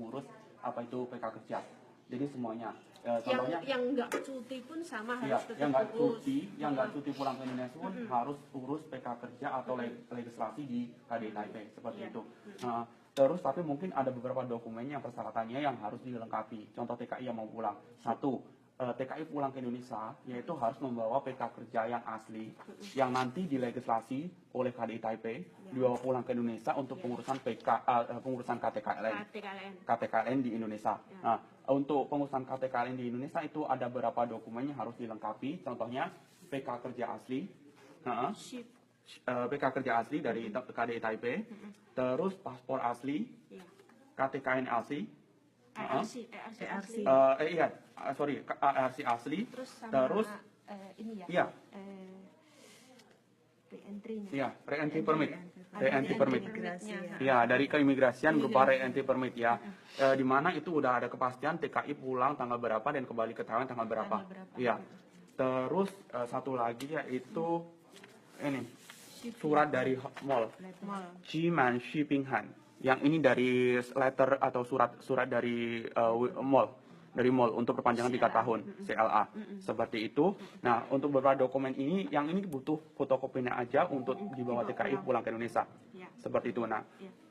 mengurus apa itu PK kerja. Jadi semuanya. Contohnya yang nggak cuti pun sama ya, harus tetap yang nggak urus. yang nggak cuti pulang ke Indonesia pun harus urus PK kerja atau legislasi di KDI Taipei seperti itu. Terus tapi mungkin ada beberapa dokumen yang persyaratannya yang harus dilengkapi. Contoh TKI yang mau pulang. Satu, TKI pulang ke Indonesia yaitu harus membawa PK kerja yang asli yang nanti dilegislasi oleh KDI Taipei dibawa pulang ke Indonesia untuk pengurusan pengurusan KTKLN di Indonesia. Nah, untuk pengurusan KTKLN di Indonesia itu ada beberapa dokumen yang harus dilengkapi. Contohnya PK kerja asli, PK kerja asli dari KDI Taipei, terus paspor asli, KTKN asli. ARC asli, terus ini ya, re-entry permit, ya dari keimigrasian berupa re-entry permit ya, di mana itu udah ada kepastian TKI pulang tanggal berapa dan kembali ke Taiwan tanggal berapa, ya. Terus satu lagi yaitu ini surat dari mall, Jiman Shipping Han. Yang ini dari letter atau surat dari mall untuk perpanjangan 3 tahun CLA seperti itu. Nah, untuk beberapa dokumen ini yang ini butuh fotokopinya aja untuk dibawa TKI pulang ke Indonesia seperti itu. Nah,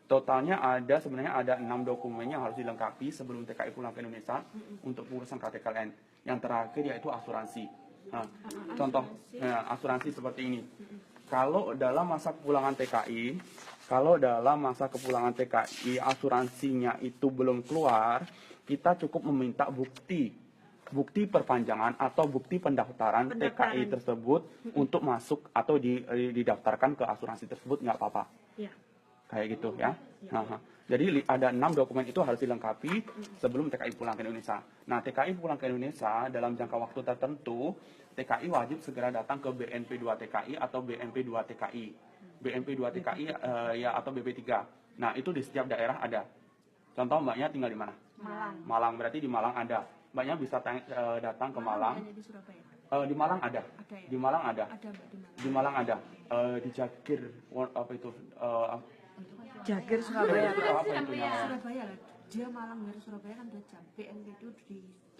totalnya sebenarnya ada 6 dokumen yang harus dilengkapi sebelum TKI pulang ke Indonesia untuk pengurusan KTKLN. Yang terakhir yaitu asuransi. Nah, contoh asuransi seperti ini. Kalau dalam masa kepulangan TKI asuransinya itu belum keluar, kita cukup meminta bukti perpanjangan atau bukti pendaftaran TKI tersebut untuk masuk atau didaftarkan ke asuransi tersebut, nggak apa-apa. Kayak gitu ya. Jadi ada 6 dokumen itu harus dilengkapi sebelum TKI pulang ke Indonesia. Nah, TKI pulang ke Indonesia dalam jangka waktu tertentu, TKI wajib segera datang ke BNP 2 TKI atau BNP 2 TKI. BNP 2 TKI ya atau BP3. Nah, itu di setiap daerah ada. Contoh mbaknya tinggal di mana? Malang, berarti di Malang ada. Mbaknya bisa datang ke Malang. Di Malang ada. Di Malang ada. Di Malang ada. Di Jagir apa itu? Jagir Surabaya. Surabaya lah. Dia Malang dari Surabaya kan 2 jam. BNP itu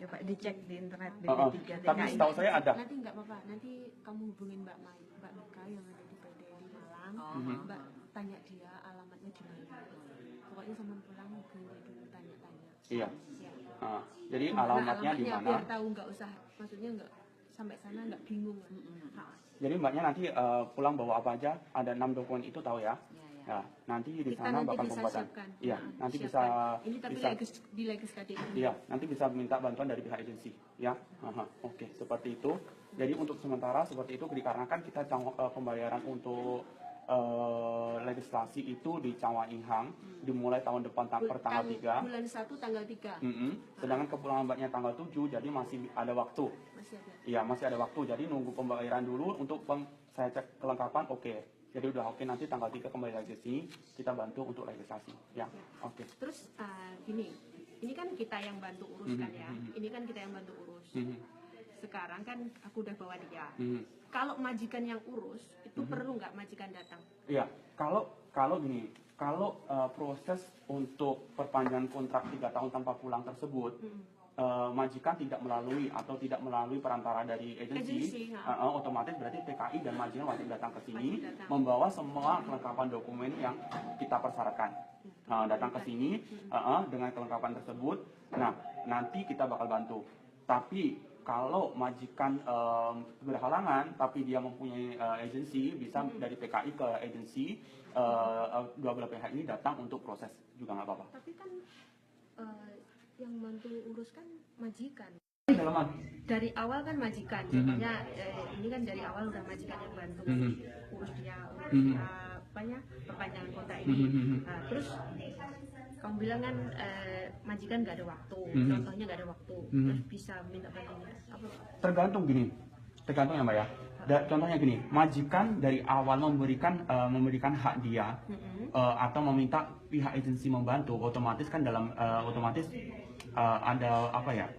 coba dicek di internet BP3 tapi setahu saya ada. Nanti nggak apa-apa. Nanti kamu hubungin Mbak Mika yang ada di PD di Malang. Mbak tanya dia alamatnya di mana. Pokoknya sama pulang hubungin dulu tanya-tanya. Iya. Jadi alamatnya di mana? Biar tahu, nggak usah, maksudnya nggak sampai sana nggak bingung. Jadi mbaknya nanti pulang bawa apa aja? Ada 6 dokumen itu tahu ya? Ya, nanti di sana bakal pembuatan. Iya, nanti bisa di legis KDI. Iya, nanti bisa minta bantuan dari pihak agensi, ya. Oke, seperti itu. Jadi untuk sementara seperti itu dikarenakan kita pembayaran untuk legislasi itu di Cawa Inhang dimulai tahun depan per tanggal 3. Bulan 1 tanggal 3. Sedangkan kepulangan mbaknya tanggal 7, jadi masih ada waktu. Iya, masih ada waktu. Jadi nunggu pembayaran dulu untuk saya cek kelengkapan, oke. Jadi udah oke, nanti tanggal 3 kembali lagi sini, kita bantu untuk legislasi. Ya, oke. Terus gini, ini kan kita yang bantu uruskan ya. Ini kan kita yang bantu urus. Sekarang kan aku udah bawa dia. Kalau majikan yang urus, itu perlu nggak majikan datang? Iya, kalau gini, kalau proses untuk perpanjangan kontrak 3 tahun tanpa pulang tersebut, majikan tidak melalui perantara dari agensi, otomatis berarti TKI dan majikan wajib datang ke sini membawa semua kelengkapan dokumen yang kita persyaratkan. Datang ke sini dengan kelengkapan tersebut. Nah, nanti kita bakal bantu. Tapi kalau majikan berhalangan tapi dia mempunyai agensi, bisa dari TKI ke agensi, dua belah pihak ini datang untuk proses juga nggak apa-apa. Tapi kan yang bantu urus kan majikan. Dari awal kan majikan, contohnya ini kan dari awal udah majikan yang bantu urus dia perpanjangan kontrak ini. Terus kamu bilang kan majikan nggak ada waktu, contohnya nggak ada waktu, terus bisa minta bantuan apa? Tergantung ya mbak ya. Contohnya gini, majikan dari awal memberikan hak dia atau meminta pihak agensi membantu, otomatis kan ada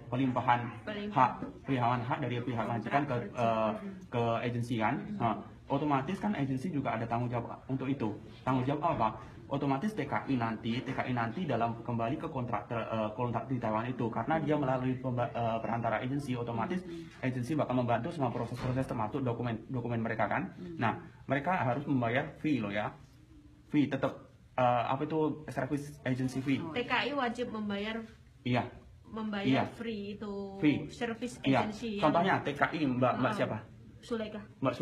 pelimpahan hak dari pihak majikan ke agensi kan. Otomatis kan agensi juga ada tanggung jawab untuk itu. Tanggung jawab apa? otomatis TKI nanti dalam kembali ke kontrak di Taiwan itu, karena dia melalui perantara agensi, otomatis agensi bakal membantu semua proses-proses termasuk dokumen mereka kan. Nah, mereka harus membayar fee loh ya, fee tetap apa itu service agency fee. TKI wajib membayar Iya. free itu Fee. service Iya. agency. Contohnya TKI Mbak siapa? Sulaika. Mbak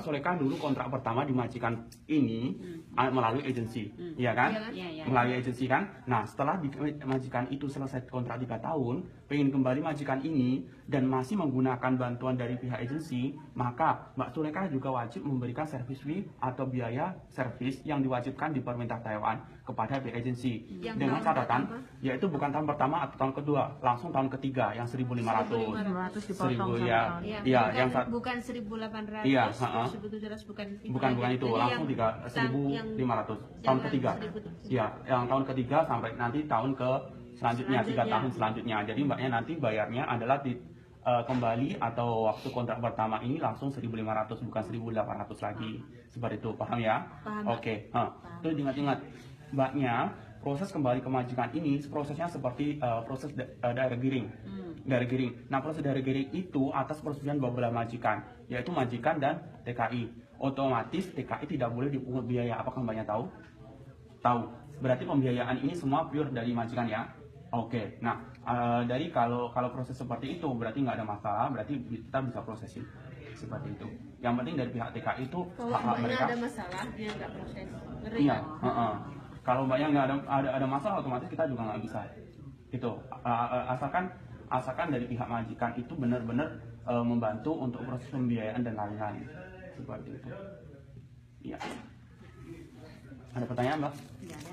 Suleka dulu kontrak pertama di majikan ini melalui agensi, iya kan? Iya kan? Iya. Melalui agensi kan. Nah, setelah di majikan itu selesai kontrak 3 tahun, pengen kembali majikan ini dan masih menggunakan bantuan dari pihak agensi, maka Mbak Suleka juga wajib memberikan service fee atau biaya servis yang diwajibkan di pemerintah Taiwan kepada pihak agensi. Yang Dengan tahun catatan, pertama? yaitu bukan tahun pertama atau tahun kedua, langsung tahun ketiga yang 1.500. 500 dipotong 1.000 sama ya. tahun. Iya, yang bukan 1.800, Iya, 1.700 bukan bukan itu, Jadi langsung yang 1.500 yang tahun ketiga. 1.000. Ya, yang tahun ketiga sampai nanti tahun ke selanjutnya 3 Selanjutnya. tahun selanjutnya. Jadi mbaknya nanti bayarnya adalah di kembali atau waktu kontrak pertama ini langsung 1.500 bukan 1.800 lagi. Seperti itu, paham ya? Paham, Mbak. Oke. Terus ingat-ingat mbaknya proses kembali ke majikan ini prosesnya seperti proses daerah giring. Daerah giring. Nah, proses daerah giring itu atas persetujuan dua belah majikan, yaitu majikan dan TKI. Otomatis TKI tidak boleh dipungut biaya. Apakah mbaknya tahu? Tahu. Berarti pembiayaan ini semua pure dari majikan ya. Oke. Nah, dari kalau proses seperti itu berarti nggak ada masalah. Berarti kita bisa prosesin seperti itu. Yang penting dari pihak TKI itu Kalau hak-hak mbaknya mereka. ada masalah, dia nggak proses. Ngeri Iya. kan? Kalau mbaknya nggak ada masalah, otomatis kita juga nggak bisa. Itu asalkan dari pihak majikan itu benar-benar membantu untuk proses pembiayaan dan lain-lain seperti itu. Iya. Ada pertanyaan, Mbak?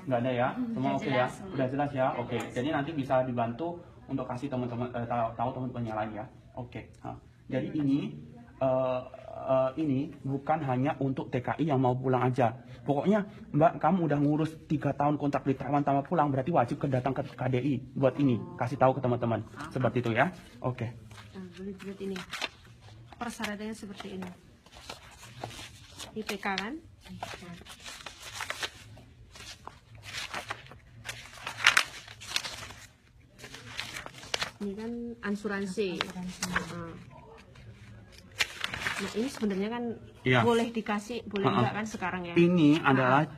Nggak ada ya? Semua oke ya? Udah jelas ya? Oke. Jadi nanti bisa dibantu untuk kasih teman-teman tahu teman-teman yang lain ya. Oke. Jadi ini bukan hanya untuk TKI yang mau pulang aja. Pokoknya Mbak, kamu udah ngurus 3 tahun kontrak di Taiwan tanpa pulang, berarti wajib datang ke KDI buat ini. Kasih tahu ke teman-teman. Seperti itu ya. Oke. Nah, boleh dilihat ini. Persyaratannya seperti ini. IPK kan? Ini kan asuransi. Nah, ini sebenarnya kan Iya. boleh dikasih, boleh enggak kan sekarang ya? Ini adalah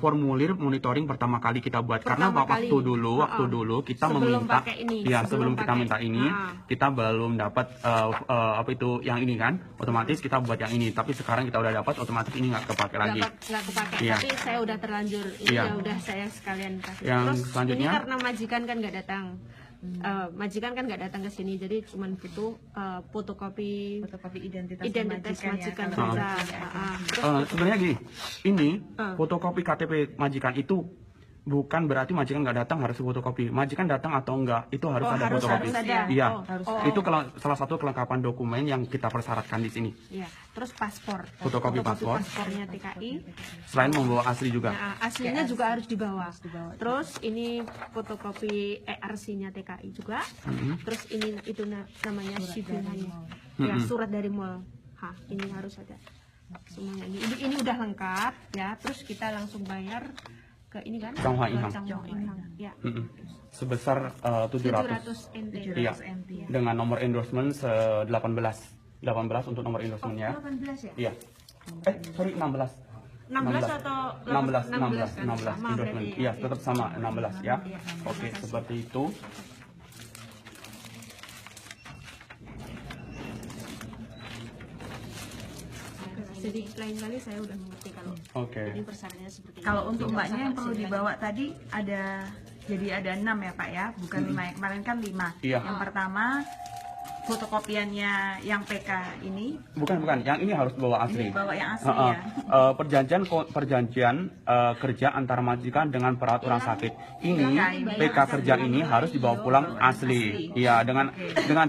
formulir monitoring pertama kali kita buat karena Pertama waktu kali. dulu kita Sebelum meminta pakai ini, ya sebelum sebelum kita pakai. minta ini kita belum dapat apa itu yang ini kan, otomatis kita buat yang ini, tapi sekarang kita udah dapat, otomatis ini nggak kepake lagi. Nggak kepake, Iya. tapi saya udah terlanjur, ini Iya. ya udah saya sekalian kasih. Yang Terus selanjutnya? ini karena majikan kan nggak datang, majikan kan nggak datang ke sini, jadi cuma butuh fotokopi identitas identitas majikan ya, kalau saja. ada. Sebenarnya gini, ini fotokopi KTP majikan itu bukan berarti majikan nggak datang harus fotokopi. Majikan datang atau enggak itu harus ada fotokopi. harus ada. Iya, Oh. itu salah satu kelengkapan dokumen yang kita persyaratkan di sini. Iya. Terus paspor, Fotokopi paspor. paspornya TKI. Selain membawa asli juga. Nah, aslinya juga harus dibawa. Terus ini fotokopi ERC-nya TKI juga. Terus ini itu namanya shipping-nya. Ya, surat dari mall. Ini harus ada. Semuanya ini udah lengkap ya. Terus kita langsung bayar ke ini kan? Changhua Inhang. Changhua Inhang. Ya. Sebesar 700. 700 NT. Iya. Dengan nomor endorsement 18 untuk nomor endorsementnya. 18 ya? Iya. Sorry 16. 16 atau 16 kan? Sama endorsement. berarti Iya, tetap sama 16 ya. Oke, seperti itu. Jadi lain kali saya udah mengerti kalau Oke. ini persyaratannya seperti ini. Kalau untuk Tidak mbaknya usah yang perlu bersih dibawa tadi ada, jadi ada 6 ya Pak ya, bukan 5 ya, kemarin kan 5. Iya. Yang pertama fotokopiannya yang PK ini, Bukan, yang ini harus bawa asli. bawa yang asli Heeh. ya. Perjanjian kerja antara majikan dengan peraturan sakit. Ini PK kerja ini harus dibawa pulang asli. Iya, dengan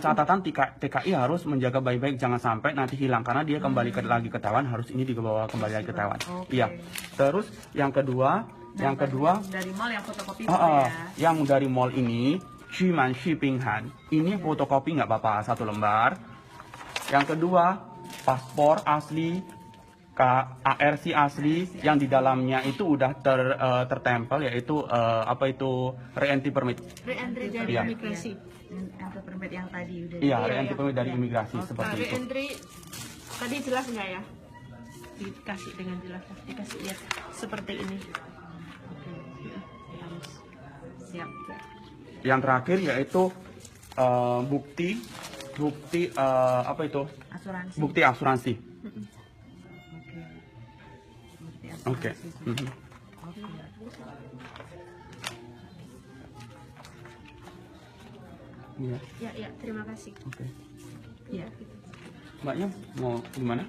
catatan TKI harus menjaga baik-baik, jangan sampai nanti hilang karena dia kembali lagi ke Taiwan, harus ini dibawa kembali lagi ke Taiwan. Iya. Terus yang kedua dari mall yang fotokopi boleh ya. yang dari mall ini Cuman Shipping Han, ini fotokopi nggak apa-apa 1 lembar. Yang kedua, paspor asli ARC asli yang di dalamnya itu udah tertempel, yaitu apa itu re-entry permit. Re-entry dari Iya. imigrasi. Entry permit yang tadi udah. Iya, Iya, re-entry iya. permit dari imigrasi Nah, seperti itu. re-entry tadi jelas nggak ya? Dikasih dengan jelas, dikasih lihat seperti ini. Siap. Yang terakhir yaitu bukti apa itu? Asuransi. Bukti asuransi. Oke. Oke. Mhm. Iya, Ya, ya, terima kasih. oke. Iya. Mbaknya mau gimana?